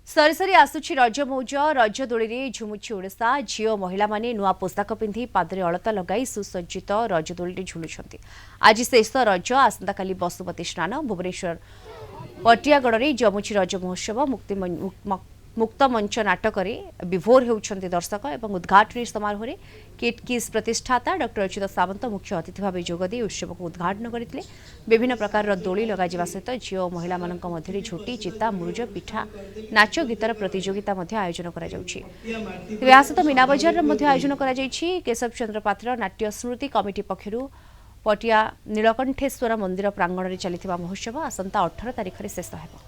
सरी सरी आसुछि रज मौज रज दोली झुमुछि ओडिशा झील महिला माने नुआ पोशाक पिंधि पादरे अलता लगाई सुसज्जित रज दोली झुलुछंती। आज शेष रज आसंता काली बसुमती स्नान भुवनेश्वर पटियागढ़ जमुछि रज महोत्सव मुक्त मंच नाटक विभोर होउछंती दर्शक एवं उद्घाटन समारोह में किट किस प्रतिष्ठाता डॉक्टर अच्युत सामंत मुख्य अतिथि भाव जोगदे उत्सव को उद्घाटन करते। विभिन्न प्रकार दोली लगा सहित झील और महिला मध्य झोटी चिता मुरुज पिठा नाच गीतर प्रतियोगिता आयोजन करा सहित मीना बजार आयोजन केशव चंद्र पात्र नाट्य स्मृति कमिटी पक्षर पटिया नीलकंठेश्वर मंदिर प्रांगण में चली महोत्सव आसंता 18 तारिख में शेष हो।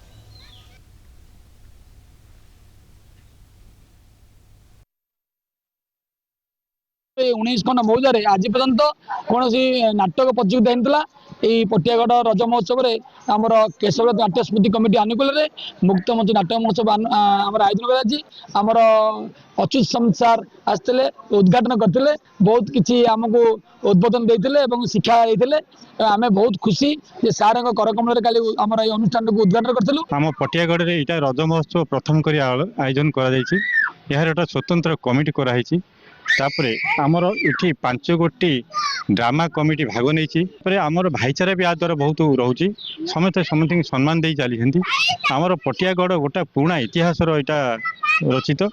उन्नीस खंड मौजा आज पर्यंत कौन नाटक प्रतियोगिता होता पटियागढ़ रज महोत्सव आमर केशव नाट्य स्मृति कमिटी आनुकूल मुक्त मंच नाटक महोत्सव आयोजन कर अच्युत सामंत सार आसते उद्घाटन करते बहुत किसी आमको उद्बोधन देते शिक्षा देते आम बहुत खुशी सार करकमल काली आम अनुष्ठान को उद्घाटन करूँ। आम पटियागढ़ में यहाँ रज महोत्सव प्रथम कर आयोजन कर स्वतंत्र कमिटी कराई तापरे आमर इठी 5 गोटी ड्रामा कमिटी भाग नहीं आमर भाईचारा भी द्वारा बहुत रोचे समस्त समस्त सम्मान दे चली आमर पटियागढ़ गोटा पुराना इतिहास रचित।